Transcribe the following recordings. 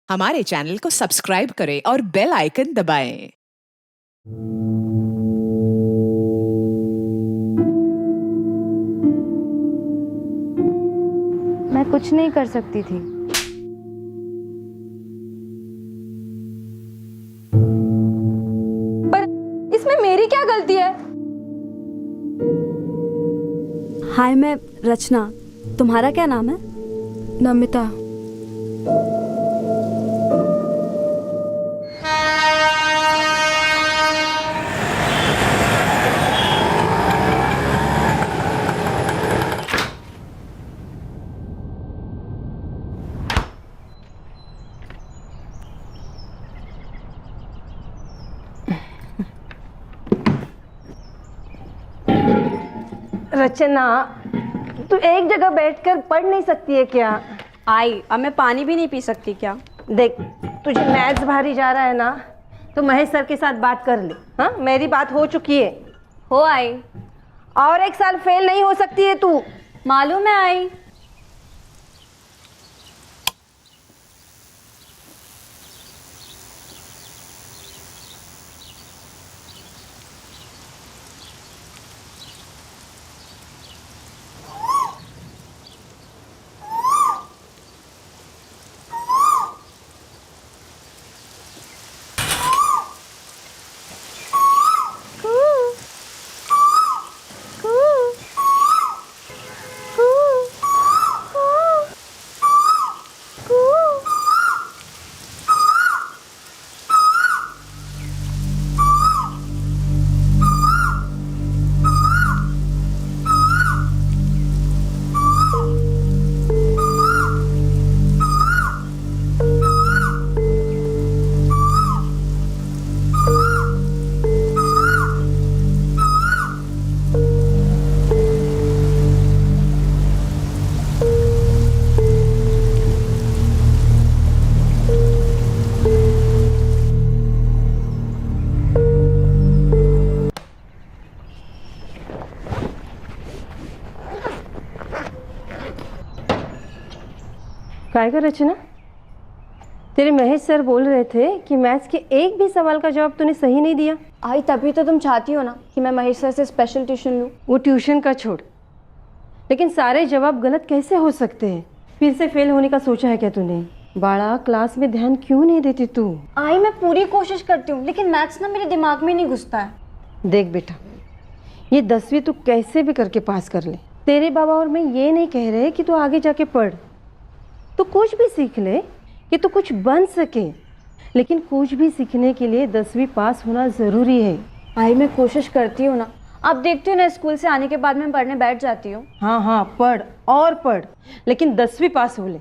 हमारे चैनल को सब्सक्राइब करें और बेल आइकन दबाएं। मैं कुछ नहीं कर सकती थी। पर इसमें मेरी क्या गलती है? हाय, मैं रचना। तुम्हारा क्या नाम है? नमिता। रचना, तू एक जगह बैठकर पढ़ नहीं सकती है क्या? आई, अब मैं पानी भी नहीं पी सकती क्या? देख, तुझे मैथ्स भारी जा रहा है ना, तो महेश सर के साथ बात कर ले। हाँ, मेरी बात हो चुकी है। हो आई। और एक साल फेल नहीं हो सकती है तू। मालूम है आई। काय का रचना, तेरे महेश सर बोल रहे थे कि मैथ्स के एक भी सवाल का जवाब तूने सही नहीं दिया। आई, तभी तो तुम चाहती हो ना कि मैं महेश सर से स्पेशल ट्यूशन लूँ। वो ट्यूशन का छोड़, लेकिन सारे जवाब गलत कैसे हो सकते हैं? फिर से फेल होने का सोचा है क्या तूने? बाड़ा, क्लास में ध्यान क्यों नहीं देती तू? आई, मैं पूरी कोशिश करती हूँ, लेकिन मैथ्स ना मेरे दिमाग में नहीं घुसता है। देख बेटा, ये 10वीं तू कैसे भी करके पास कर ले। तेरे बाबा और मैं ये नहीं कह रहे कि तू आगे जाके पढ़, तो कुछ भी सीख ले कि तू कुछ बन सके, लेकिन कुछ भी सीखने के लिए 10वीं पास होना ज़रूरी है। आई, मैं कोशिश करती हूँ ना। आप देखती हो ना, स्कूल से आने के बाद मैं पढ़ने बैठ जाती हूँ। हाँ हाँ, पढ़ और पढ़, लेकिन 10वीं पास हो ले।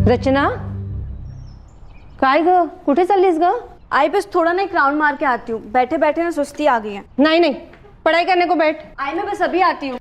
रचना, काय ग, कुठे चाललीस ग? आई, बस थोड़ा ना एक राउंड मार के आती हूँ। बैठे बैठे ना सुस्ती आ गई है। नहीं नहीं, पढ़ाई करने को बैठ। आई, मैं बस अभी आती हूँ।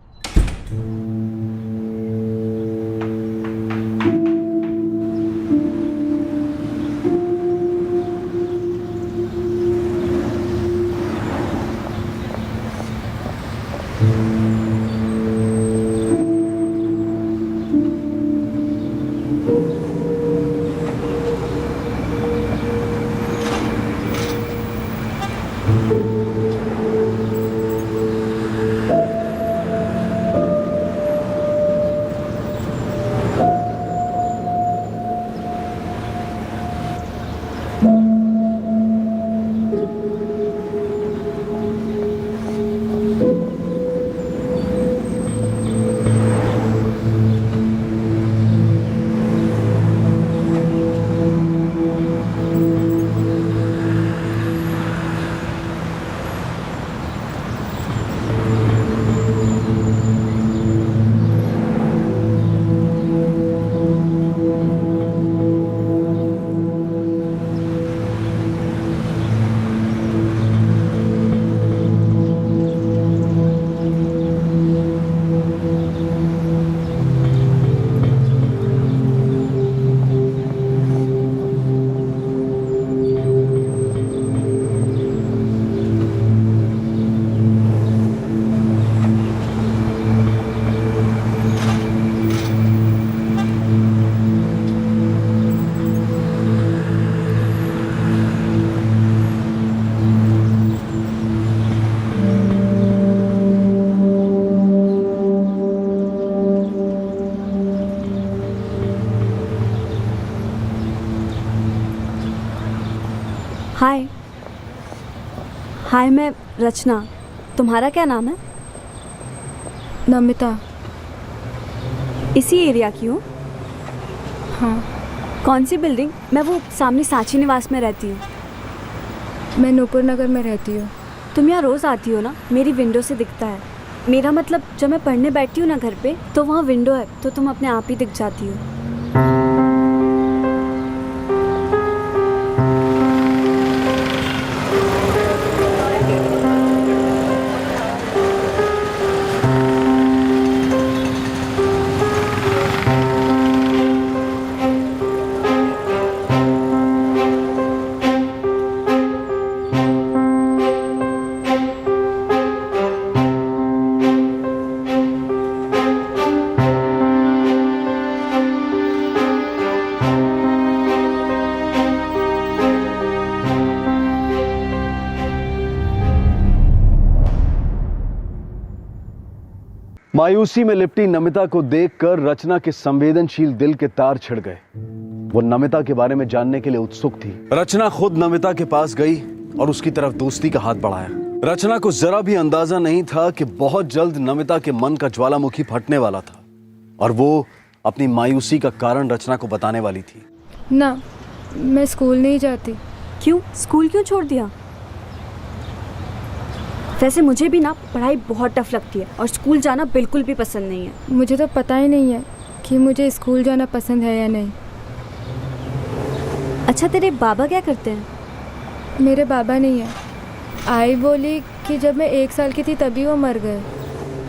हाय, मैं रचना। तुम्हारा क्या नाम है? नमिता। इसी एरिया की हूँ। हाँ, कौन सी बिल्डिंग? मैं वो सामने सांची निवास में रहती हूँ। मैं नूपुर नगर में रहती हूँ। तुम यहाँ रोज़ आती हो ना? मेरी विंडो से दिखता है। मेरा मतलब जब मैं पढ़ने बैठती हूँ ना घर पे, तो वहाँ विंडो है, तो तुम अपने आप ही दिख जाती हो। मायूसी में लिपटी नमिता को देखकर रचना के संवेदनशील दिल के तार छिड़ गए। वो नमिता के बारे में जानने के लिए उत्सुक थी। रचना खुद नमिता के पास गई और उसकी तरफ दोस्ती का हाथ बढ़ाया। रचना को जरा भी अंदाजा नहीं था कि बहुत जल्द नमिता के मन का ज्वालामुखी फटने वाला था और वो अपनी मायूसी का कारण रचना को बताने वाली थी। ना, मैं स्कूल नहीं जाती। क्यों? स्कूल क्यों छोड़ दिया? वैसे मुझे भी ना पढ़ाई बहुत टफ लगती है और स्कूल जाना बिल्कुल भी पसंद नहीं है। मुझे तो पता ही नहीं है कि मुझे स्कूल जाना पसंद है या नहीं। अच्छा, तेरे बाबा क्या करते हैं? मेरे बाबा नहीं है। आई बोली कि जब मैं 1 साल की थी तभी वो मर गए।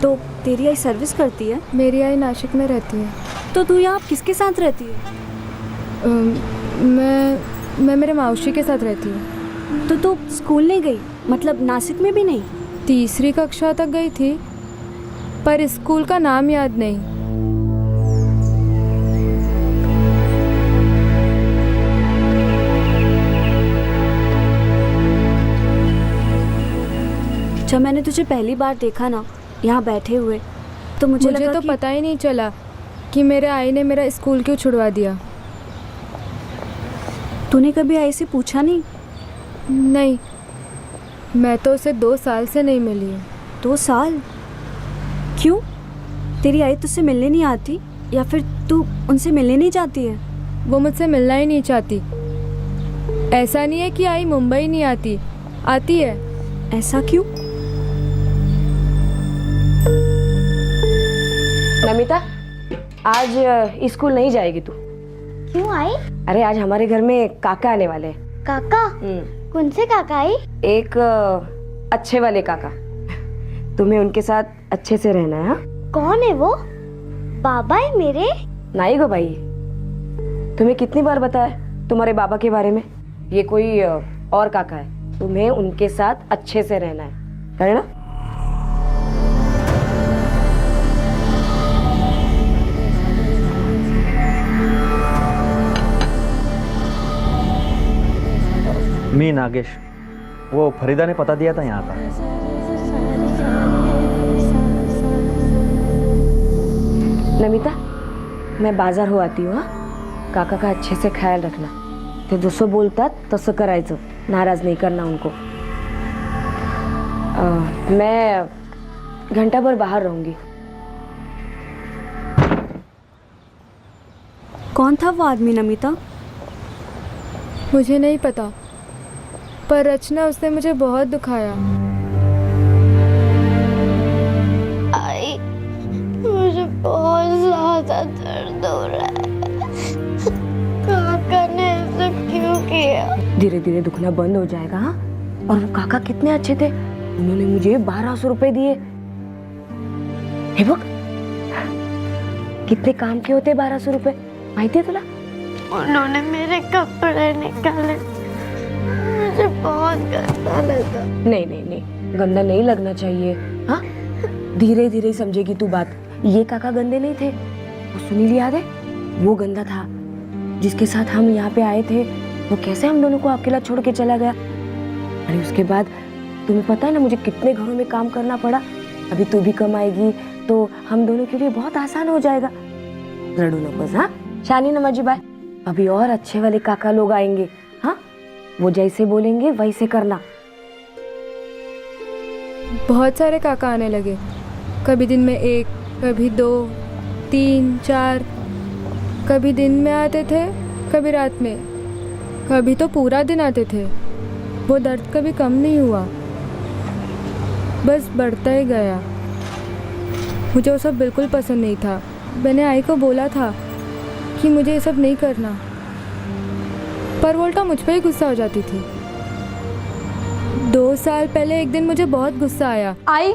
तो तेरी आई सर्विस करती है? मेरी आई नासिक में रहती है। तो तू यहाँ किसके साथ रहती है? मैं मेरे मौसी के साथ रहती हूँ। तो तू स्कूल नहीं गई? मतलब नासिक में भी नहीं? 3री कक्षा तक गई थी, पर स्कूल का नाम याद नहीं। जब मैंने तुझे पहली बार देखा ना यहाँ बैठे हुए, तो मुझे लगा तो कि पता ही नहीं चला कि मेरे आई ने मेरा स्कूल क्यों छुड़वा दिया। तूने कभी आई से पूछा नहीं? नहीं, मैं तो उसे 2 साल से नहीं मिली हूँ। 2 साल? क्यों? तेरी आई तुझसे मिलने नहीं आती या फिर तू उनसे मिलने नहीं जाती है? वो मुझसे मिलना ही नहीं चाहती। ऐसा नहीं है कि आई मुंबई नहीं आती, आती है। ऐसा क्यों? नमिता, आज स्कूल नहीं जाएगी तू। क्यों आई? अरे आज हमारे घर में काका आने वाले हैं। काका? कौन से काका आई? एक अच्छे वाले काका। तुम्हें उनके साथ अच्छे से रहना है। हाँ? कौन है वो? बाबा है मेरे? नहीं गो भाई, तुम्हें कितनी बार बताया तुम्हारे बाबा के बारे में? ये कोई और काका है। तुम्हें उनके साथ अच्छे से रहना है ना? मी नागेश, वो फरीदा ने पता दिया था यहाँ का। नमिता, मैं बाजार हो आती हूँ। काका का अच्छे से ख्याल रखना। ते जसं बोलतात तसं करायचं, नाराज नहीं करना उनको। मैं घंटा भर बाहर रहूंगी। कौन था वो आदमी नमिता? मुझे नहीं पता, पर रचना उसने मुझे बहुत दुखाया। आई, मुझे बहुत ज्यादा दर्द हो रहा है। काका ने ऐसा क्यों किया? धीरे धीरे दुखना बंद हो जाएगा। हाँ? और वो काका कितने अच्छे थे, उन्होंने मुझे 1200 रुपए दिए। हे बघ, कितने काम के होते 1200 रुपए, माहिती है तुला? उन्होंने मेरे कपड़े निकाले, मुझे बहुत गंदा लगा। नहीं नहीं नहीं, गंदा नहीं लगना चाहिए। हाँ, धीरे धीरे समझेगी तू बात। ये काका गंदे नहीं थे, वो सुनील याद है? वो गंदा था, जिसके साथ हम यहाँ पे आए थे। वो कैसे हम दोनों को अकेला छोड़ के चला गया। अरे उसके बाद तुम्हें पता है ना मुझे कितने घरों में काम करना पड़ा। अभी तू भी कमाएगी तो हम दोनों के लिए बहुत आसान हो जाएगा। लड़ू न बस। हाँ शानी नमाजी बाय, अभी और अच्छे वाले काका लोग आएंगे। हाँ, वो जैसे बोलेंगे वैसे करना। बहुत सारे काका आने लगे। कभी दिन में 1, कभी 2, 3, 4। कभी दिन में आते थे, कभी रात में, कभी तो पूरा दिन आते थे। वो दर्द कभी कम नहीं हुआ, बस बढ़ता ही गया। मुझे वो सब बिल्कुल पसंद नहीं था। मैंने आई को बोला था कि मुझे ये सब नहीं करना, पर वो उल्टा मुझ पे ही गुस्सा हो जाती थी। 2 साल पहले एक दिन मुझे बहुत गुस्सा आया। आई,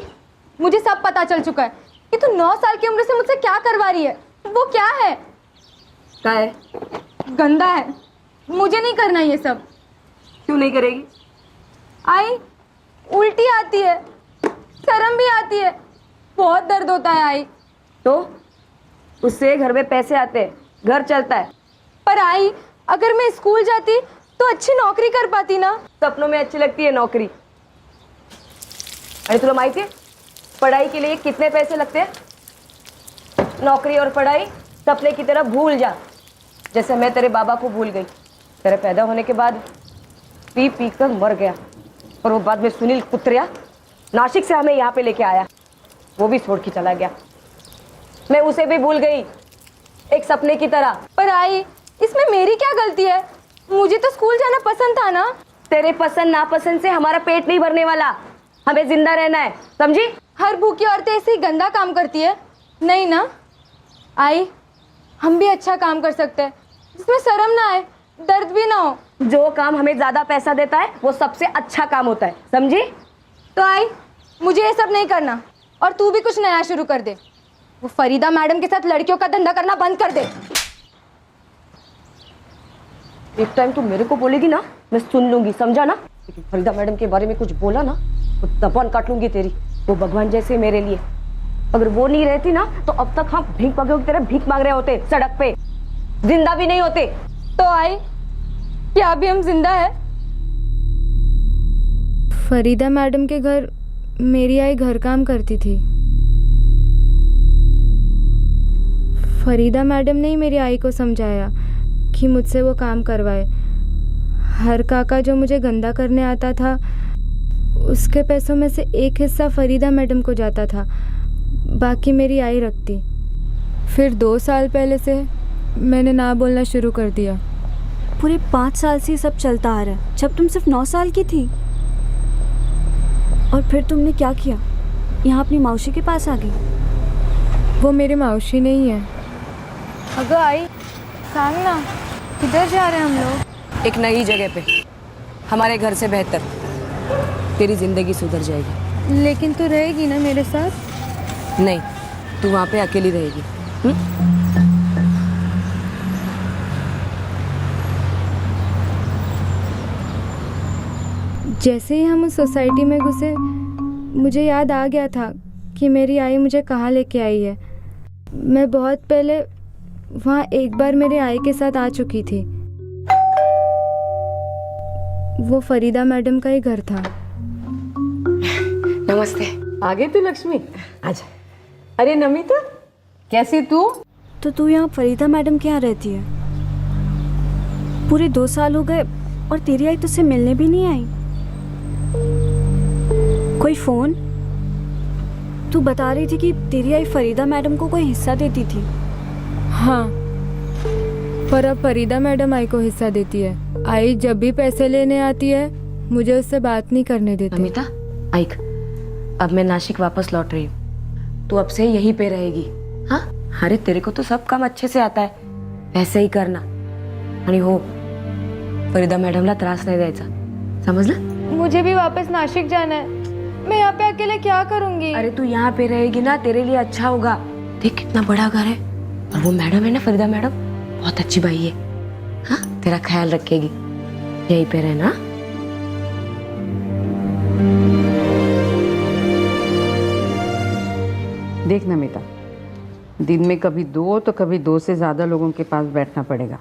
मुझे सब पता चल चुका है कि तू 9 साल की उम्र से मुझसे क्या करवा रही है। वो क्या है? क्या है? गंदा है। मुझे नहीं करना ये सब। क्यों नहीं करेगी? आई, उल्टी आती है, शर्म भी आती है, बहुत दर्द होता है। आई तो उससे घर में पैसे आते हैं, घर चलता है। पर आई, अगर मैं स्कूल जाती तो अच्छी नौकरी कर पाती ना। सपनों में अच्छी लगती है नौकरी। अरे तुला माहिती है पढ़ाई के लिए कितने पैसे लगते हैं? नौकरी और पढ़ाई सपने की तरह भूल जा, जैसे मैं तेरे बाबा को भूल गई। तेरे पैदा होने के बाद पी पी कर मर गया, और वो बाद में सुनील कुत्रिया नासिक से हमें यहाँ पे लेके आया, वो भी छोड़ के चला गया। मैं उसे भी भूल गई, एक सपने की तरह। पर आई, इसमें मेरी क्या गलती है? मुझे तो स्कूल जाना पसंद था ना। तेरे पसंद नापसंद से हमारा पेट नहीं भरने वाला, हमें जिंदा रहना है, समझी? हर भूखी औरतें ऐसे ही गंदा काम करती है, नहीं ना? आई, हम भी अच्छा काम कर सकते हैं जिसमें शर्म ना आए, दर्द भी ना हो। जो काम हमें ज्यादा पैसा देता है वो सबसे अच्छा काम होता है, समझी? तो आई, मुझे ये सब नहीं करना, और तू भी कुछ नया शुरू कर दे। वो फरीदा मैडम के साथ लड़कियों का धंधा करना बंद कर दे। एक टाइम तू मेरे को बोलेगी ना, मैं सुन लूंगी, समझा ना? लेकिन फरीदा मैडम के बारे में कुछ बोला ना तो जबान काट लूंगी तेरी। वो भगवान जैसे मेरे लिए, अगर वो नहीं रहती ना तो अब तक हम भीख मांगे की तरह भीख मांग रहे होते सड़क पे, जिंदा भी नहीं होते। तो आई, क्या अभी हम जिंदा है? फरीदा मैडम के घर मेरी आई घर काम करती थी। फरीदा मैडम ने ही मेरी आई को समझाया कि मुझसे वो काम करवाए। हर काका जो मुझे गंदा करने आता था, उसके पैसों में से एक हिस्सा फरीदा मैडम को जाता था, बाकी मेरी आई रखती। फिर 2 साल पहले से मैंने ना बोलना शुरू कर दिया। पूरे 5 साल से ये सब चलता आ रहा है, जब तुम सिर्फ 9 साल की थी। और फिर तुमने क्या किया? यहाँ अपनी मौसी के पास आ गई। वो मेरी मौसी नहीं है। अगर आई, सांग ना, किधर जा रहे हैं हम लोग? एक नई जगह पे, हमारे घर से बेहतर। तेरी जिंदगी सुधर जाएगी। लेकिन तू रहेगी ना मेरे साथ? नहीं, तू वहाँ पे अकेली रहेगी। जैसे ही हम उस सोसाइटी में घुसे, मुझे याद आ गया था कि मेरी आई मुझे कहाँ लेके आई है। मैं बहुत पहले वहाँ एक बार मेरे आई के साथ आ चुकी थी। वो फरीदा मैडम का ही घर था। नमस्ते। आ गई तू लक्ष्मी? आजा। अरे नमिता, कैसी तू? तो तू यहाँ फरीदा मैडम के यहाँ रहती है? पूरे 2 साल हो गए और तेरी आई तुझसे मिलने भी नहीं आई। कोई फोन? तू बता रही थी कि तेरी आई फरीदा मैडम को कोई हिस्सा देती थी। हाँ, पर अब फरीदा मैडम आई को हिस्सा देती है। आई जब भी पैसे लेने आती है, मुझे उससे बात नहीं करने देती। अमिता, आइक, अब मैं नासिक वापस लौट रही हूँ, तू अब से यहीं पे रहेगी। हाँ, अरे तेरे को तो सब काम अच्छे से आता है, वैसे ही करना। आणि हो, फरीदा मैडमला त्रास नाही द्यायचा, समजलं? मुझे भी वापस नासिक जाना है। मैं यहाँ पे अकेले क्या करूँगी? अरे तू यहाँ पे रहेगी ना, तेरे लिए अच्छा होगा। देख कितना बड़ा घर है, और वो मैडम है ना, फरीदा मैडम, बहुत अच्छी बाई है। हाँ, तेरा ख्याल रखेगी, यहीं पे रहना। देख नमिता, दिन में कभी 2 तो कभी 2 से ज्यादा लोगों के पास बैठना पड़ेगा।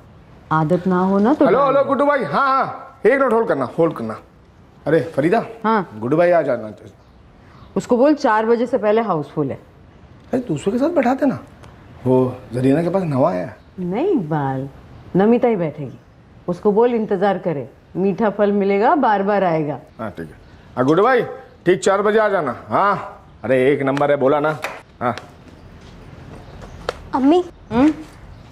आदत ना हो ना तो। हेलो हेलो गुड्डू भाई, हाँ हाँ, एक मिनट होल्ड करना। अरे फरीदा, हाँ गुड्डू भाई आ जाना। उसको बोल 4 बजे से पहले हाउसफुल है। अरे दूसरे के साथ बैठाते ना, वो जरीना के पास नवा आया है। नहीं बाल, नमिता ही बैठेगी। उसको बोल इंतजार करे, मीठा फल मिलेगा, बार बार आएगा। हाँ ठीक है। गुड्डू भाई, ठीक 4 बजे आ जाना। हाँ अरे 1 नंबर है, बोला ना। हाँ अम्मी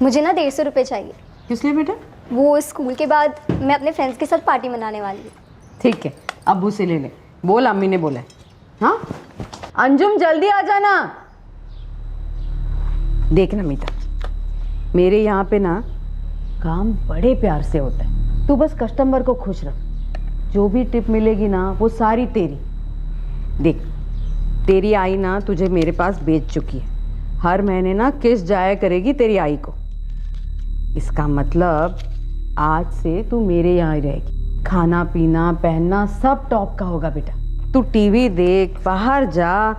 मुझे ना 150 रुपये चाहिए। किस लिए बेटा? वो स्कूल के बाद मैं अपने फ्रेंड्स के साथ पार्टी मनाने वाली हूँ। ठीक है, अब्बू से ले ले। बोल, अम्मी ने बोला है। हाँ अंजुम जल्दी आ जाना। देख नमिता, मेरे यहाँ पे ना काम बड़े प्यार से होता है। तू बस कस्टमर को खुश रख। जो भी टिप मिलेगी ना वो सारी तेरी। देख तेरी आई ना तुझे मेरे पास बेच चुकी है। हर महीने ना किस्त जाया करेगी तेरी आई को। इसका मतलब आज से तू मेरे यहाँ ही रहेगी। खाना पीना पहनना सब टॉप का होगा बेटा। तू टीवी देख, बाहर जा,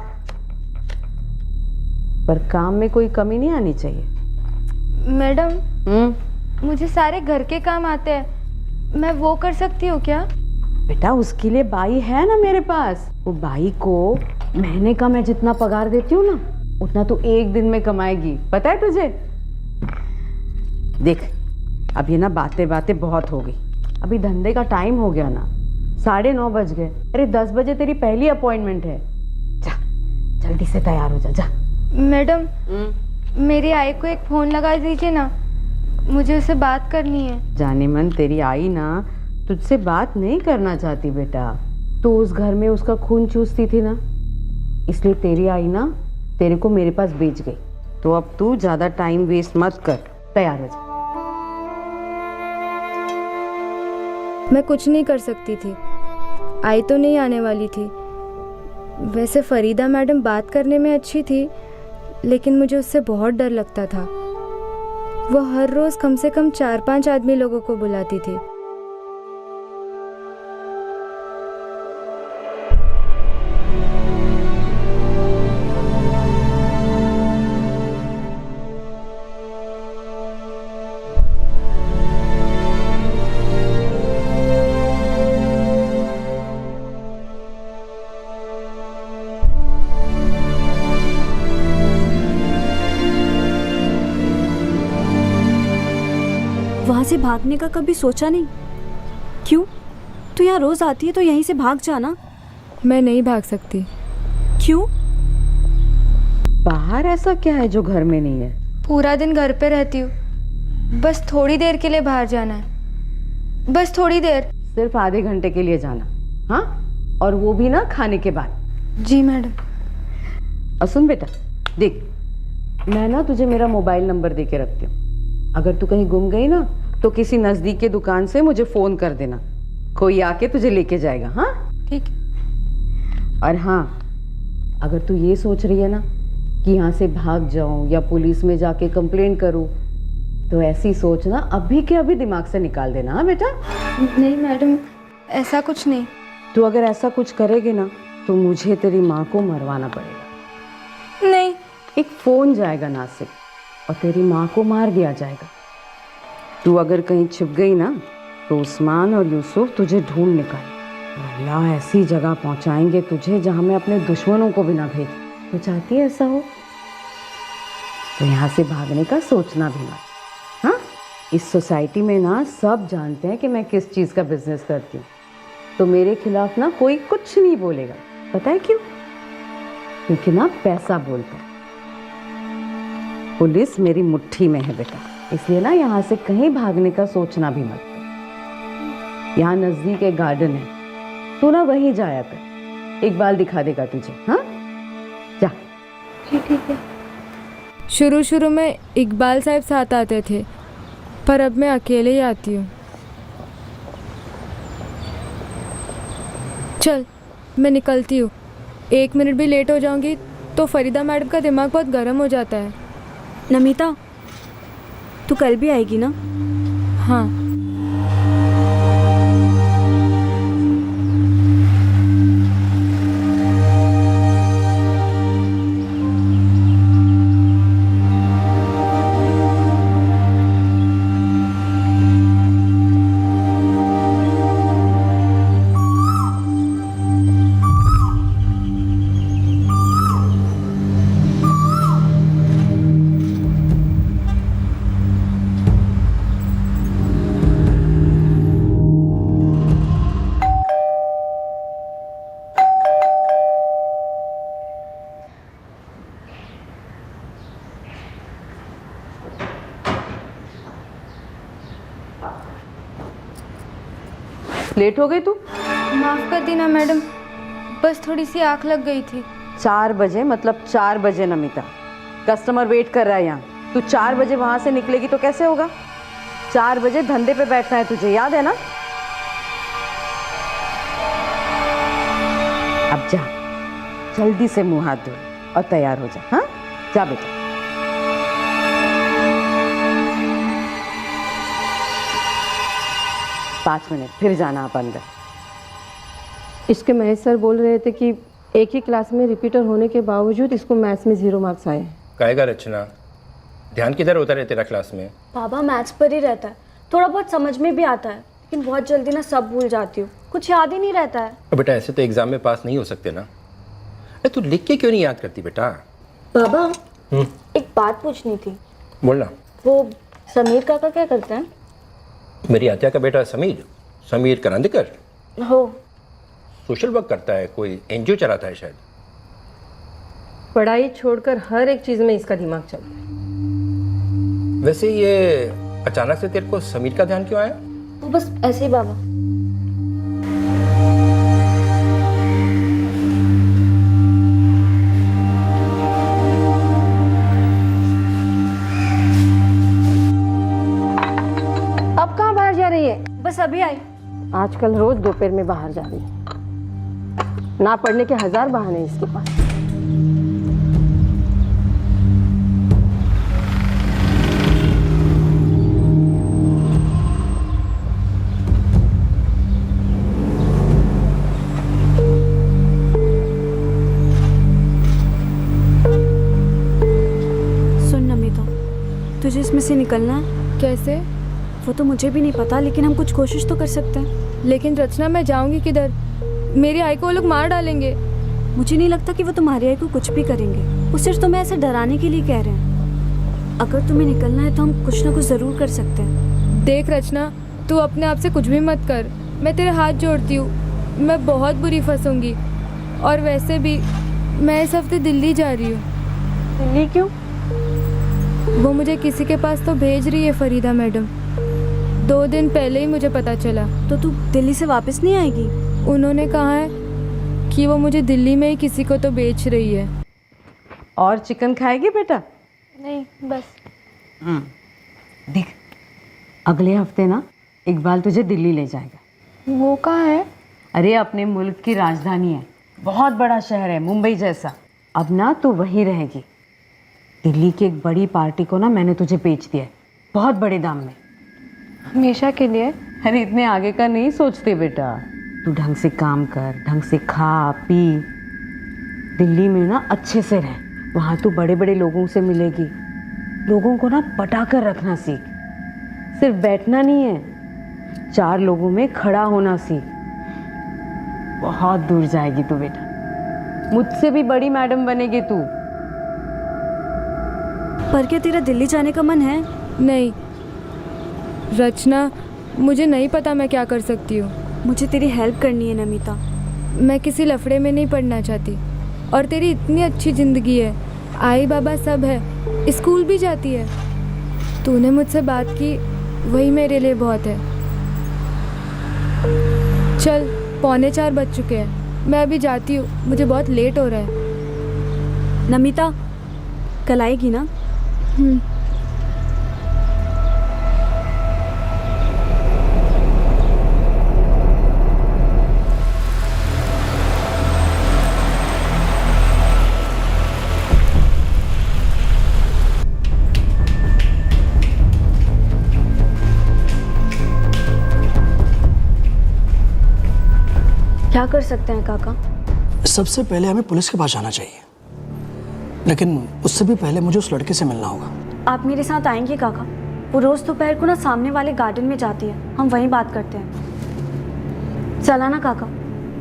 पर काम में कोई कमी नहीं आनी चाहिए। मैडम मुझे सारे घर के काम आते हैं, मैं वो कर सकती हूँ क्या? बेटा उसके लिए बाई है ना मेरे पास। वो बाई को महीने का मैं जितना पगार देती हूँ ना उतना तू एक दिन में कमाएगी, पता है तुझे? देख अब ये ना बातें बातें बहुत हो गई। अभी धंधे का टाइम हो गया ना, 9:30 बज गए। अरे 10 बजे तेरी पहली अपॉइंटमेंट है। जा जल्दी से तैयार हो जा। जा मैडम मेरी आई को एक फ़ोन लगा दीजिए ना, मुझे उससे बात करनी है। जाने मन तेरी आई ना तुझसे बात नहीं करना चाहती बेटा। तो उस घर में उसका खून चूसती थी ना, इसलिए तेरी आई ना तेरे को मेरे पास भेज गई। तो अब तू ज्यादा टाइम वेस्ट मत कर, तैयार हो जा। मैं कुछ नहीं कर सकती थी, आई तो नहीं आने वाली थी। वैसे फरीदा मैडम बात करने में अच्छी थी, लेकिन मुझे उससे बहुत डर लगता था। वो हर रोज़ कम से कम 4-5 आदमी लोगों को बुलाती थी। वहाँ से भागने का कभी सोचा नहीं? क्यों? तू यहाँ रोज आती है तो यहीं से भाग जाना। मैं नहीं भाग सकती। क्यों? बाहर ऐसा क्या है जो घर में नहीं है? पूरा दिन घर पे रहती हूँ, बस थोड़ी देर के लिए बाहर जाना है, बस थोड़ी देर। सिर्फ आधे घंटे के लिए जाना, हाँ? और वो भी ना खाने के बाद। जी मैडम। और सुन बेटा, देख मैं ना तुझे मेरा मोबाइल नंबर दे के रखती हूँ। अगर तू कहीं गुम गई ना तो किसी नज़दीक के दुकान से मुझे फ़ोन कर देना, कोई आके तुझे लेके जाएगा। हाँ ठीक है। और हाँ अगर तू ये सोच रही है ना कि यहाँ से भाग जाऊँ या पुलिस में जाके कंप्लेंट करूँ, तो ऐसी सोच ना अभी के अभी दिमाग से निकाल देना। हाँ बेटा? नहीं मैडम ऐसा कुछ नहीं। तू अगर ऐसा कुछ करेगी ना तो मुझे तेरी माँ को मरवाना पड़ेगा। नहीं। एक फ़ोन जाएगा नासिक और तेरी माँ को मार दिया जाएगा। तू अगर कहीं छिप गई ना तो उस्मान और यूसुफ तुझे ढूंढ निकाले। अल्लाह ऐसी जगह पहुंचाएंगे तुझे जहां मैं अपने दुश्मनों को भी ना भेज। तो चाहती है ऐसा हो तो यहाँ से भागने का सोचना भी मत। हाँ इस सोसाइटी में ना सब जानते हैं कि मैं किस चीज़ का बिजनेस करती हूँ, तो मेरे खिलाफ ना कोई कुछ नहीं बोलेगा। पता है क्यों? क्योंकि ना पैसा बोलता है। पुलिस मेरी मुट्ठी में है बेटा, इसलिए ना यहाँ से कहीं भागने का सोचना भी मत कर। यहाँ नज़दीक एक गार्डन है, तू ना वहीं जाया कर, एक बाल दिखा देगा तुझे। हाँ जा। ठीक है। शुरू शुरू में इकबाल साहब साथ आते थे, पर अब मैं अकेले ही आती हूँ। चल मैं निकलती हूँ। 1 मिनट भी लेट हो जाऊँगी तो फरीदा मैडम का दिमाग बहुत गर्म हो जाता है। नमिता तू कल भी आएगी ना? हाँ। लेट हो गई तू? माफ़ कर दी ना मैडम, बस थोड़ी सी आँख लग गई थी। 4 बजे मतलब 4 बजे नमिता, कस्टमर वेट कर रहा है यहाँ। तू 4 बजे वहाँ से निकलेगी तो कैसे होगा? 4 बजे धंधे पे बैठना है तुझे, याद है ना? अब जा, जल्दी से मुंह हाथ धो और तैयार हो जा। हाँ, जा बेटा। पाँच मिनट फिर जाना आप अंदर। इसके महेश सर बोल रहे थे कि एक ही क्लास में रिपीटर होने के बावजूद इसको मैथ्स में 0 मार्क्स आए। कहेगा रचना, ध्यान किधर होता है तेरा क्लास में? पापा मैथ्स पर ही रहता है, थोड़ा बहुत समझ में भी आता है, लेकिन बहुत जल्दी ना सब भूल जाती हूँ, कुछ याद ही नहीं रहता है। बेटा ऐसे तो एग्जाम में पास नहीं हो सकते ना। अरे तू लिख के क्यों नहीं याद करती बेटा? पापा एक बात पूछनी थी। बोलना। वो समीर काका क्या करते हैं? मेरी आत्या का बेटा समीर करंदकर हो। सोशल वर्क करता है, कोई एनजीओ चलाता है शायद। पढ़ाई छोड़कर हर एक चीज में इसका दिमाग चलता है। वैसे ये अचानक से तेरे को समीर का ध्यान क्यों आया? वो बस ऐसे ही बाबा। अब कहाँ बाहर जा रही है? बस अभी आई। आजकल रोज दोपहर में बाहर जा रही है। ना पढ़ने के 1000 बहाने हैं इसके पास। सुन नमिता, तुझे इसमें से निकलना है। कैसे? वो तो मुझे भी नहीं पता, लेकिन हम कुछ कोशिश तो कर सकते हैं। लेकिन रचना, मैं जाऊंगी किधर? मेरी आई को वो लोग मार डालेंगे। मुझे नहीं लगता कि वो तुम्हारी आई को कुछ भी करेंगे, वो सिर्फ तुम्हें ऐसे डराने के लिए कह रहे हैं। अगर तुम्हें निकलना है तो हम कुछ ना कुछ ज़रूर कर सकते हैं। देख रचना, तू अपने आप से कुछ भी मत कर, मैं तेरे हाथ जोड़ती हूँ, मैं बहुत बुरी फंसूंगी। और वैसे भी मैं इस हफ्ते दिल्ली जा रही हूँ। दिल्ली क्यों? वो मुझे किसी के पास तो भेज रही है, फरीदा मैडम। 2 दिन पहले ही मुझे पता चला। तो तू दिल्ली से वापस नहीं आएगी? उन्होंने कहा है कि वो मुझे दिल्ली में ही किसी को तो बेच रही है। और चिकन खाएगी बेटा? नहीं, बस। देख, अगले हफ्ते ना इकबाल तुझे दिल्ली ले जाएगा। वो कहाँ है? अरे अपने मुल्क की राजधानी है, बहुत बड़ा शहर है, मुंबई जैसा। अब ना तू वहीं रहेगी। दिल्ली की एक बड़ी पार्टी को ना मैंने तुझे बेच दिया है, बहुत बड़े दाम में। हमेशा के लिए? अरे इतने आगे का नहीं सोचते बेटा। तू ढंग से काम कर, ढंग से खा पी, दिल्ली में ना अच्छे से रह। वहाँ तू बड़े बड़े लोगों से मिलेगी, लोगों को ना पटा कर रखना सीख। सिर्फ बैठना नहीं है, 4 लोगों में खड़ा होना सीख। बहुत दूर जाएगी तू बेटा, मुझसे भी बड़ी मैडम बनेगी तू। पर क्या तेरा दिल्ली जाने का मन है? नहीं रचना, मुझे नहीं पता मैं क्या कर सकती हूँ। मुझे तेरी हेल्प करनी है नमिता। मैं किसी लफड़े में नहीं पढ़ना चाहती, और तेरी इतनी अच्छी ज़िंदगी है, आई बाबा सब है, स्कूल भी जाती है। तूने मुझसे बात की, वही मेरे लिए बहुत है। चल 3:45 बज चुके हैं, मैं अभी जाती हूँ, मुझे बहुत लेट हो रहा है। नमिता, कल आएगी ना? क्या कर सकते हैं काका? सबसे पहले हमें पुलिस के पास जाना चाहिए, लेकिन उससे भी पहले मुझे उस लड़के से मिलना होगा। आप मेरे साथ आएंगे काका? वो रोज़ दोपहर को ना सामने वाले गार्डन में जाती है, हम वहीं बात करते हैं। चला ना काका,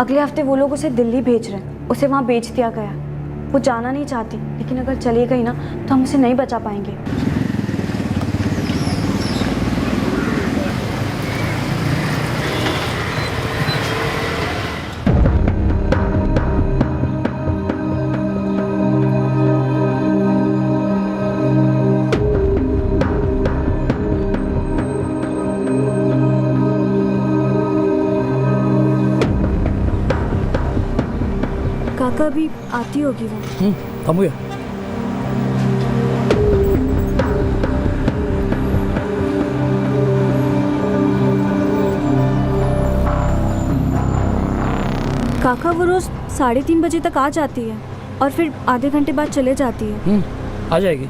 अगले हफ्ते वो लोग उसे दिल्ली भेज रहे हैं, उसे वहाँ बेच दिया गया। वो जाना नहीं चाहती, लेकिन अगर चली गई ना तो हम उसे नहीं बचा पाएंगे। काका अभी आती होगी वो। हम हुए। काका वो रोज 3:30 बजे तक आ जाती है और फिर आधे घंटे बाद चले जाती है। आ जाएगी।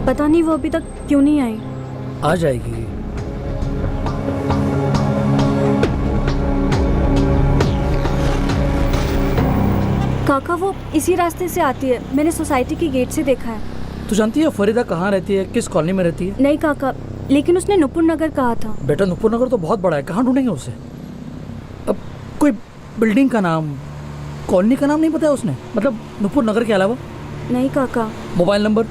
पता नहीं वो अभी तक क्यों नहीं आई। आ जाएगी। काका वो इसी रास्ते से आती है, मैंने सोसाइटी की गेट से देखा है। तू जानती है फरीदा कहाँ रहती है, किस कॉलोनी में रहती है? नहीं काका, लेकिन उसने नुपुर नगर कहा था। बेटा नुपुर नगर तो बहुत बड़ा है, कहाँ ढूंढेंगे उसे? अब कोई बिल्डिंग का नाम, कॉलोनी का नाम नहीं पता है उसने? मतलब नुपुर नगर के अलावा? नहीं काका। Mobile number?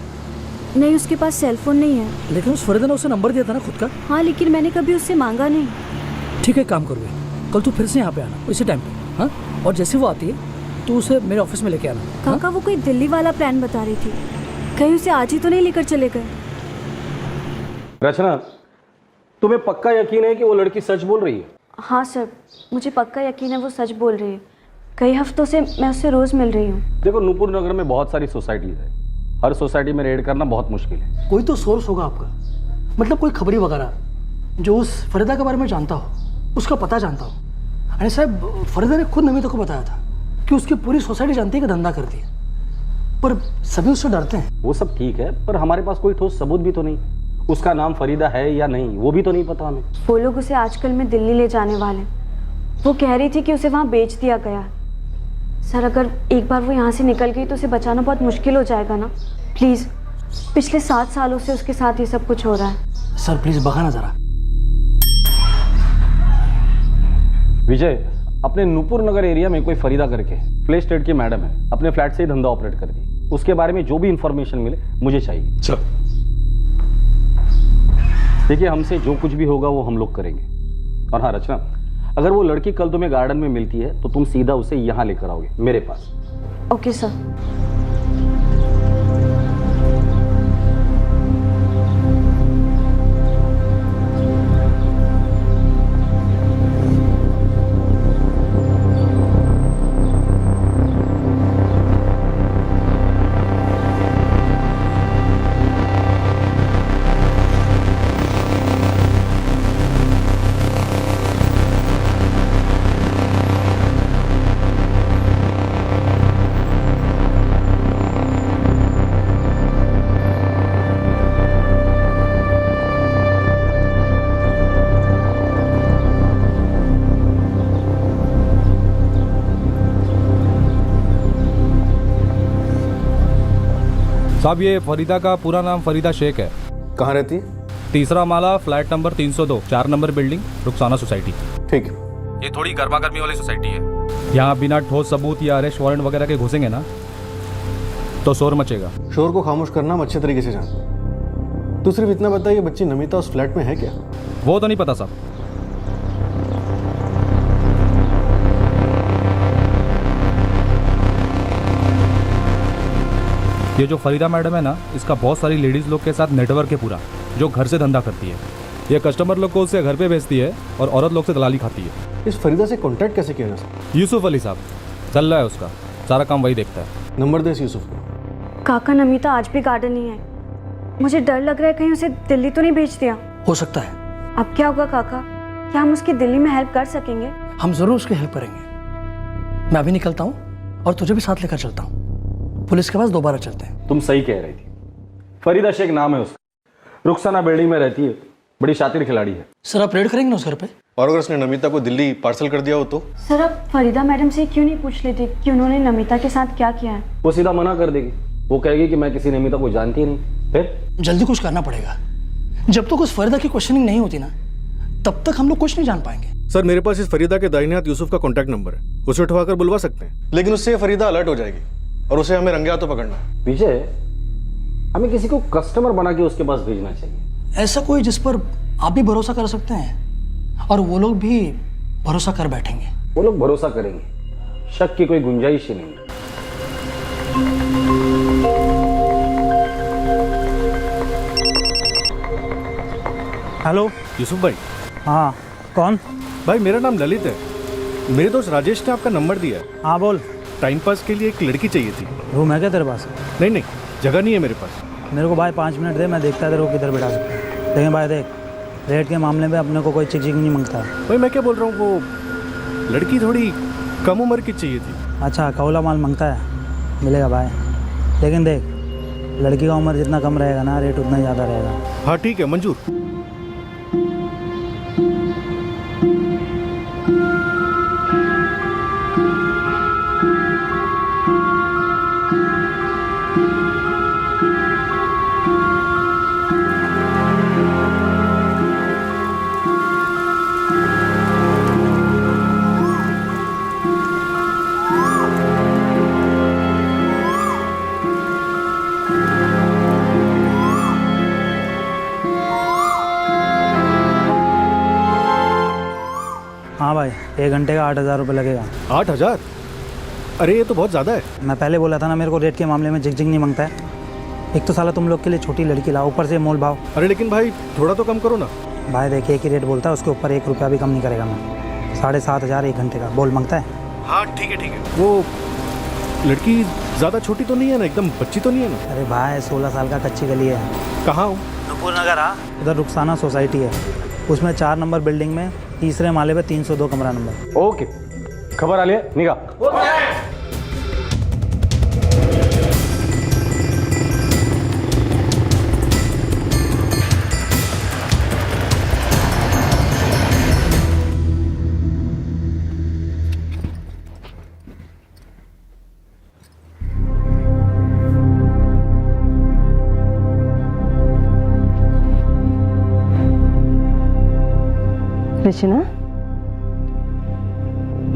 नहीं, उसके पास सेलफोन नहीं है। लेकिन उस फरीदा ने उसे नंबर दिया था ना खुद का। हाँ, लेकिन मैंने कभी उससे मांगा नहीं। ठीक है, काम करोगे, कल तू फिर से यहाँ पे आना इसी टाइम पे। हाँ, और जैसे वो आती है तो उसे मेरे ऑफिस में लेके आना। काका वो कोई दिल्ली वाला प्लान बता रही थी, कहीं उसे आज ही तो नहीं लेकर चले गए? रचना, तुम्हें पक्का यकीन है कि वो लड़की सच बोल रही है? हाँ सर, मुझे पक्का यकीन है वो सच बोल रही है। कई हफ्तों से मैं उससे रोज मिल रही हूँ। देखो, नूपुर नगर में बहुत सारी सोसाइटीज है, हर सोसाइटी में रेड करना बहुत मुश्किल है। कोई तो सोर्स होगा आपका, मतलब कोई खबरी वगैरह जो उस फरीदा के बारे में जानता हो, उसका पता जानता हो। अरे साहब, फरीदा ने खुद नमिता को बताया था कि उसकी पूरी सोसाइटी जानती है कि धंधा करती है, पर सभी उससे डरते हैं। वो सब ठीक है, पर हमारे पास कोई ठोस सबूत भी तो नहीं। उसका नाम फरीदा है या नहीं, वो भी तो नहीं पता हमें। वो लोग उसे आजकल में दिल्ली ले जाने वाले। वो कह रही थी कि उसे वहाँ बेच दिया गया। सर, अगर एक बार वो यहाँ से निकल गई तो उसे बचाना बहुत मुश्किल हो जाएगा ना। प्लीज़, पिछले 7 सालों से उसके साथ ये सब कुछ हो रहा है। सर प्लीज बघा ना जरा। विजय, अपने नूपुर नगर एरिया में कोई फरीदा करके फ्लैश स्टेट की मैडम है, अपने फ्लैट से ही धंधा ऑपरेट करती है। उसके बारे में जो भी इंफॉर्मेशन मिले मुझे चाहिए। चलो। देखिए, हमसे जो कुछ भी होगा वो हम लोग करेंगे। और हाँ रचना, अगर वो लड़की कल तुम्हें गार्डन में मिलती है तो तुम सीधा उसे यहाँ लेकर आओगे मेरे पास। Okay sir. साहब, ये फरीदा का पूरा नाम फरीदा शेख है। कहाँ रहती है? तीसरा माला, flat number 302, 4 number building, Rukhsana society. ठीक है। ये थोड़ी गर्मा गर्मी वाली सोसाइटी है। यहाँ बिना ठोस सबूत या अरेस्ट वारंट वगैरह के घुसेंगे ना तो शोर मचेगा। शोर को खामोश करना हम अच्छे तरीके से जानते। तू सिर्फ इतना बता, ये बच्ची नमिता उस फ्लैट में है क्या? वो तो नहीं पता साहब। ये जो फरीदा मैडम है ना, इसका बहुत सारी लेडीज लोग के साथ नेटवर्क है पूरा, जो घर से धंधा करती है। ये कस्टमर लोग को उससे घर पे भेजती है और औरत लोग से दलाली खाती है। इस फरीदा से कांटेक्ट कैसे किया जा सकता? यूसुफ अली साहब चल रहा है उसका, सारा काम वही देखता है। नंबर दे इस यूसुफ को। काका, नमिता आज भी गार्डन नहीं है। मुझे डर लग रहा है कहीं उसे दिल्ली तो नहीं भेज दिया। हो सकता है। अब क्या होगा काका? क्या हम उसकी दिल्ली में हेल्प कर सकेंगे? हम जरूर उसकी हेल्प करेंगे। मैं अभी निकलता हूँ और तुझे भी साथ लेकर चलता हूँ। पुलिस के पास दोबारा चलते हैं। तुम सही कह रही थी, फरीदा शेख नाम है उसका, रुखसाना बिल्डिंग में रहती है, बड़ी शातिर खिलाड़ी है। सर, आप रेड करेंगे ना उस घर पे? और अगर उसने नमिता को दिल्ली पार्सल कर दिया हो तो? सर, आप फरीदा मैडम से क्यों नहीं पूछ लेते कि उन्होंने नमिता के साथ क्या किया है? वो सीधा मना कर देगी। वो कहेगी कि मैं किसी नमिता को जानती ही नहीं। फिर जल्दी कुछ करना पड़ेगा। जब तक उस फरीदा की क्वेश्चनिंग नहीं होती ना, तब तक हम लोग कुछ नहीं जान पाएंगे। सर, मेरे पास इस फरीदा के दाहिने हाथ यूसुफ का कॉन्टैक्ट नंबर है, उसे उठवाकर बुलवा सकते हैं। लेकिन उससे फरीदा अलर्ट हो जाएगी और उसे हमें रंगे हाथों पकड़ना है। विजय, हमें किसी को कस्टमर बना के उसके पास भेजना चाहिए। ऐसा कोई जिस पर आप भी भरोसा कर सकते हैं और वो लोग भी भरोसा कर बैठेंगे। वो लोग भरोसा करेंगे, शक की कोई गुंजाइश ही नहीं। हेलो यूसुफ भाई। हाँ कौन? भाई मेरा नाम ललित है, मेरे दोस्त राजेश ने आपका नंबर दिया है। हाँ बोल। टाइम पास के लिए एक लड़की चाहिए थी। रूम है क्या तेरे पास? नहीं नहीं, जगह नहीं है मेरे पास। मेरे को भाई 5 मिनट दे, मैं देखता है तेरे को किधर बैठा सकता हूँ। लेकिन भाई देख, रेट के मामले में अपने को कोई चिक नहीं मांगता है। भाई मैं क्या बोल रहा हूँ, वो लड़की थोड़ी कम उम्र की चाहिए थी। अच्छा, कौला माल मांगता है, मिलेगा भाई। लेकिन देख, लड़की का उम्र जितना कम रहेगा ना, रेट उतना ज़्यादा रहेगा। हाँ ठीक है, मंजूर। हाँ भाई, 1 घंटे का 8,000 रुपये लगेगा। 8,000? अरे ये तो बहुत ज़्यादा है। मैं पहले बोला था ना, मेरे को रेट के मामले में झिक नहीं मांगता है। एक तो साला तुम लोग के लिए छोटी लड़की ला, ऊपर से मोल भाव। अरे लेकिन भाई थोड़ा तो कम करो ना। भाई देखिए, एक ही रेट बोलता है, उसके ऊपर 1 रुपया भी कम नहीं करेगा मैं। 7,500 1 घंटे का बोल मांगता है। हाँ ठीक है ठीक है। वो लड़की ज़्यादा छोटी तो नहीं है ना, एकदम बच्ची तो नहीं है ना? अरे भाई 16 साल का, कच्ची गली है। कहाँ हो? नुपुर नगर। उधर रुखसाना सोसाइटी है, उसमें 4 नंबर बिल्डिंग में 3रे माले पे 302 कमरा नंबर। ओके, खबर आ लिया निगाह। रचना,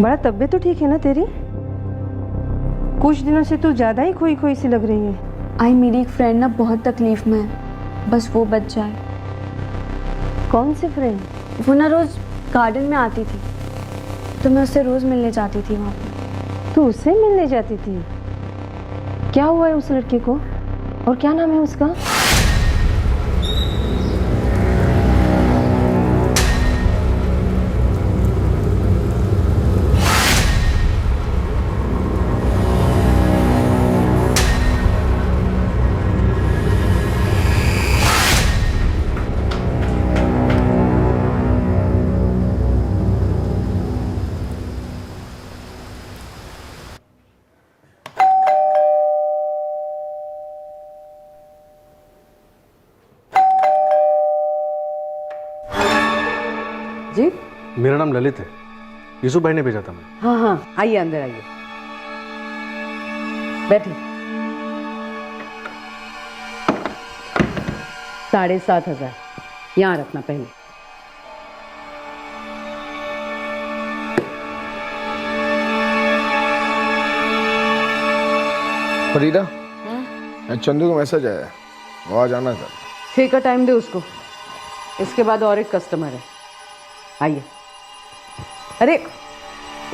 बड़ा तबीयत तो ठीक है ना तेरी? कुछ दिनों से तू ज़्यादा ही खोई खोई सी लग रही है। आई, मेरी एक फ्रेंड ना बहुत तकलीफ में है, बस वो बच जाए। कौन सी फ्रेंड? वो ना रोज़ गार्डन में आती थी, तो मैं उससे रोज़ मिलने जाती थी वहाँ पे। तू उससे मिलने जाती थी? क्या हुआ है उस लड़के को, और क्या नाम है उसका? जी, मेरा नाम ललित है, यूसुफ भाई ने भेजा था। मैं हाँ हाँ, आइए अंदर आइए, बैठिए। 7,500 यहाँ रखना पहले। फरीदा, चंदू का मैसेज आया है, वहाँ जाना था। 6 का टाइम दे उसको, इसके बाद और एक कस्टमर है। आइए, अरे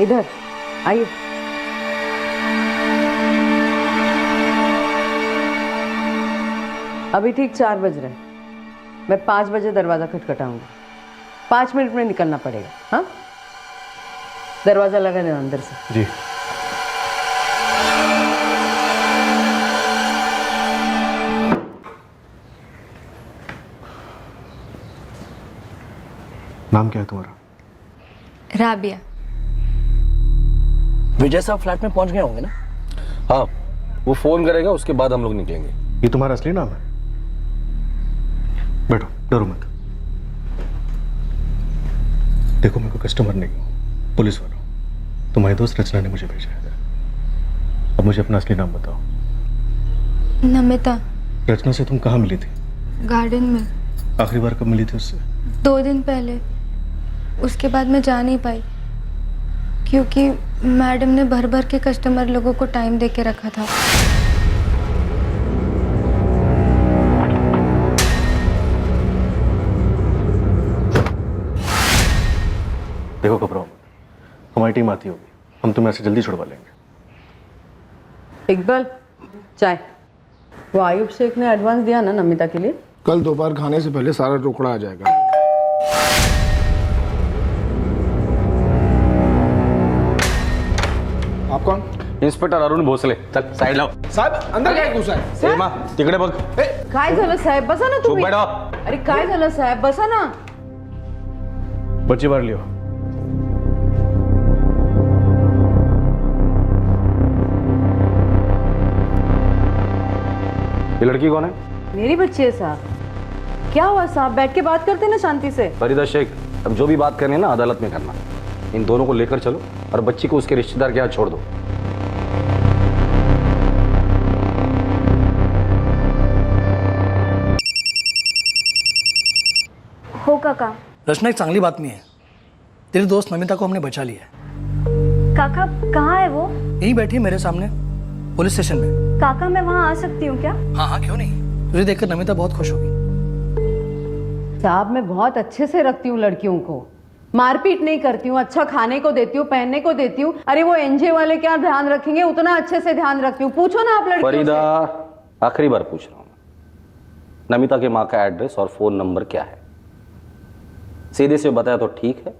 इधर आइए। अभी ठीक 4 बज रहे हैं, मैं 5 बजे दरवाज़ा खटखटाऊंगी। 5 मिनट में निकलना पड़ेगा। हाँ, दरवाज़ा लगा देना अंदर से। जी। नाम क्या है तुम्हारा? राबिया। विजय साहब फ्लैट में पहुंच गए होंगे ना? हाँ, वो फोन करेगा, उसके बाद हम लोग निकलेंगे। ये तुम्हारा असली नाम है? बैठो, डरो मत। देखो, मैं कोई कस्टमर नहीं हूँ, पुलिस वाला हूँ। तुम्हारी दोस्त रचना ने मुझे भेजा है। अब मुझे अपना असली नाम बताओ। नमिता। रचना से तुम कहाँ मिली थी? गार्डन में। आखिरी बार कब मिली थी उससे? 2 दिन पहले। उसके बाद मैं जा नहीं पाई, क्योंकि मैडम ने भर भर के कस्टमर लोगों को टाइम दे के रखा था। देखो घबराओ, हमारी टीम आती होगी, हम तुम्हें ऐसे जल्दी छुड़वा लेंगे। इकबाल, चाय। वो आयुब शेख ने एडवांस दिया ना नमिता के लिए? कल दोपहर खाने से पहले सारा टुकड़ा आ जाएगा। आप कौन? इंस्पेक्टर अरुण भोसले. चल साइड लाव. साहेब अंदर काय घुसाय? सीमा तिकडे बघ. काय झालं साहेब? बसा ना चुप तुम्ही. बैठो. अरे काय झालं साहेब? बसा ना. बच्ची बाहर लियो. ये लड़की कौन है? मेरी बच्ची है साहब. क्या हुआ साहब? बैठ के बात करते ना शांति से. फरीदा शेख, अब जो भी बात करनी है ना अदालत में करना. इन दोनों को लेकर चलो और बच्ची को उसके रिश्तेदार के हाथ छोड़ दो. हो काका. रचना, एक चांगली बातमी है. तेरी दोस्त नमिता को हमने बचा लिया है. काका कहाँ है वो? यहीं बैठी है मेरे सामने, पुलिस स्टेशन में. काका मैं वहाँ आ सकती हूँ क्या? हाँ हाँ, क्यों नहीं. तुझे देखकर नमिता बहुत खुश होगी. साहब मैं बहुत अच्छे से रखती हूँ लड़कियों को. मारपीट नहीं करती हूँ, अच्छा खाने को देती हूँ, पहनने को देती हूँ. अरे वो एनजे वाले क्या ध्यान रखेंगे, उतना अच्छे से ध्यान रखती हूँ. पूछो ना आप लड़कियों से. फरीदा, आखिरी बार पूछ रहा हूँ, नमिता के माँ का एड्रेस और फोन नंबर क्या है? सीधे से बताया तो ठीक है,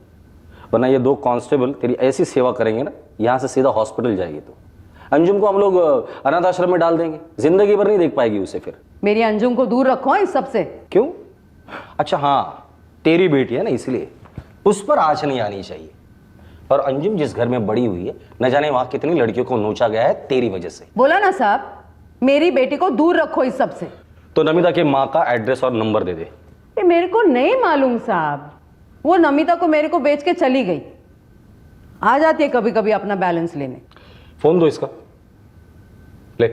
वरना ये दो कांस्टेबल तेरी ऐसी सेवा करेंगे ना, यहाँ से सीधा हॉस्पिटल जाएगी. तो अंजुम को हम लोग अनाथ आश्रम में डाल देंगे, जिंदगी भर नहीं देख पाएगी उसे. फिर मेरी अंजुम को दूर रखो इस सब से. क्यों? अच्छा हाँ, तेरी बेटी है ना, इसलिए उस पर आँच नहीं आनी चाहिए. और अंजुम जिस घर में बड़ी हुई है, न जाने वहां कितनी लड़कियों को नोचा गया है तेरी वजह से. बोला ना साहब, मेरी बेटी को दूर रखो इस सब से. तो नमिता के माँ का एड्रेस और नंबर दे दे. ये मेरे को नहीं मालूम साहब. वो नमिता को मेरे को बेच के चली गई. आ जाती है कभी कभी अपना बैलेंस लेने. फोन दो इसका. ले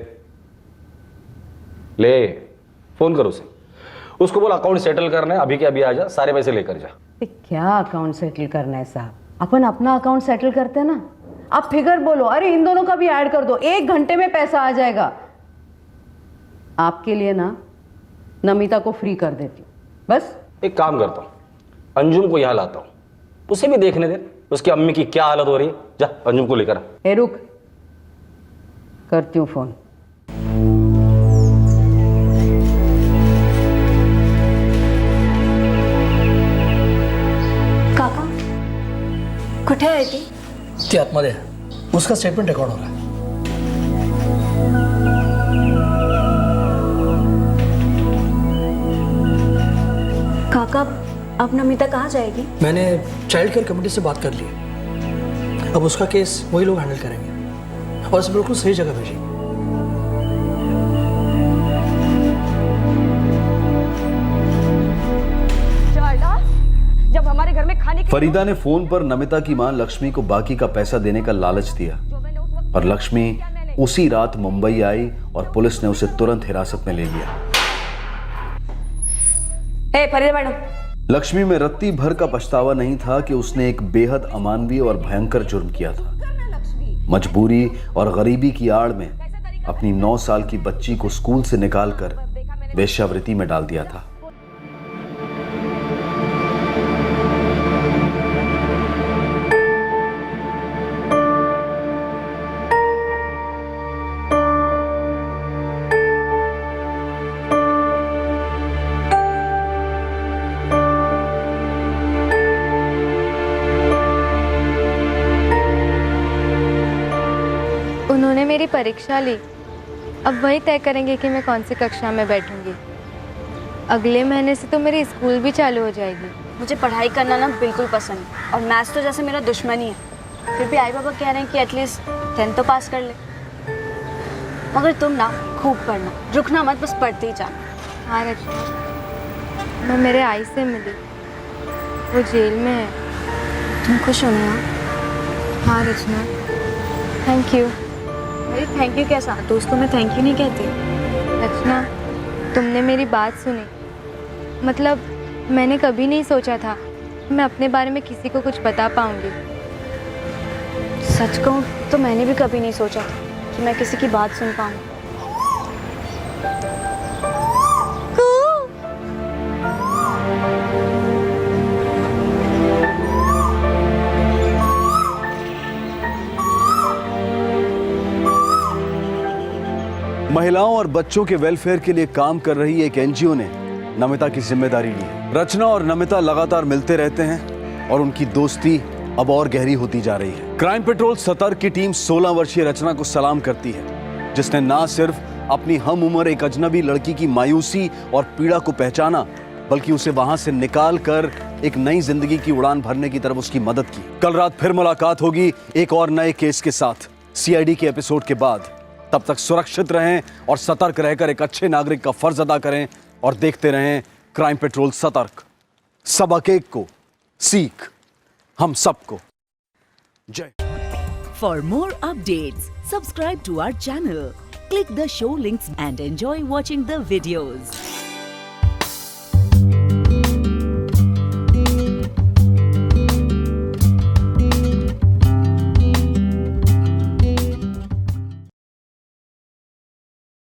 ले, फोन करो उसे. उसको बोल अकाउंट सेटल करना है, अभी के अभी आ जा, सारे पैसे लेकर जा. क्या अकाउंट सेटल करना है साहब? अपन अपना अकाउंट सेटल करते हैं ना. आप फिगर बोलो, अरे इन दोनों का भी ऐड कर दो, 1 घंटे में पैसा आ जाएगा. आपके लिए ना नमिता को फ्री कर देती हूँ बस. एक काम करता हूँ, अंजुम को यहाँ लाता हूँ, उसे भी देखने दे उसकी अम्मी की क्या हालत हो रही है. जा अंजुम को लेकर आ. ए रुक, करती हूँ फोन. काका कुठे आहे ती? ती आतमध्ये आहे. उसका स्टेटमेंट रेकॉर्ड हो रहा है. काका अब नमिता कहाँ जाएगी? मैंने चाइल्ड केयर कमेटी से बात कर ली है. अब उसका केस वही लोग हैंडल करेंगे और उसे बिल्कुल सही जगह भेजेंगे. जब हमारे घर में खाने की फरीदा ने फोन पर नमिता की मां लक्ष्मी को बाकी का पैसा देने का लालच दिया और लक्ष्मी उसी रात मुंबई आई और पुलिस ने उसे तुरंत हिरासत में ले लिया. फरीदा मैडम, लक्ष्मी में रत्ती भर का पछतावा नहीं था कि उसने एक बेहद अमानवीय और भयंकर जुर्म किया था. मजबूरी और गरीबी की आड़ में अपनी 9 साल की बच्ची को स्कूल से निकालकर वेश्यावृत्ति में डाल दिया था. उन्होंने मेरी परीक्षा ली, अब वही तय करेंगे कि मैं कौन सी कक्षा में बैठूंगी. अगले महीने से तो मेरी स्कूल भी चालू हो जाएगी. मुझे पढ़ाई करना ना बिल्कुल पसंद है और मैथ्स तो जैसे मेरा दुश्मन ही है. फिर भी आई बाबा कह रहे हैं कि एटलीस्ट 10th तो पास कर ले. मगर तुम ना खूब पढ़ना, रुकना मत, बस पढ़ते ही जाना. हाँ रचना, मैं मेरे आई से मिली, वो जेल में है. तुम खुश हो ना? हाँ रचना, थैंक यू. अरे थैंक यू कैसा? दोस्तों में थैंक यू नहीं कहती. रचना, तुमने मेरी बात सुनी. मतलब मैंने कभी नहीं सोचा था मैं अपने बारे में किसी को कुछ बता पाऊंगी. सच कहूँ तो मैंने भी कभी नहीं सोचा था कि मैं किसी की बात सुन पाऊँ. महिलाओं और बच्चों के वेलफेयर के लिए काम कर रही एक एनजीओ ने नमिता की जिम्मेदारी ली है. रचना और नमिता लगातार मिलते रहते हैं और उनकी दोस्ती अब और गहरी होती जा रही है। क्राइम पेट्रोल सतर्क की टीम 16 वर्षीय रचना को सलाम करती है, जिसने ना सिर्फ अपनी हम उम्र एक अजनबी लड़की की मायूसी और पीड़ा को पहचाना, बल्कि उसे वहां से निकाल कर एक नई जिंदगी की उड़ान भरने की तरफ उसकी मदद की। कल रात फिर मुलाकात होगी एक और नए केस के साथ सीआईडी के एपिसोड के बाद। तब तक सुरक्षित रहें और सतर्क रहकर एक अच्छे नागरिक का फर्ज अदा करें और देखते रहें क्राइम पेट्रोल सतर्क। सबक एक को सीख हम सबको। जय। For more updates, subscribe to our channel, click the show links and enjoy watching the videos.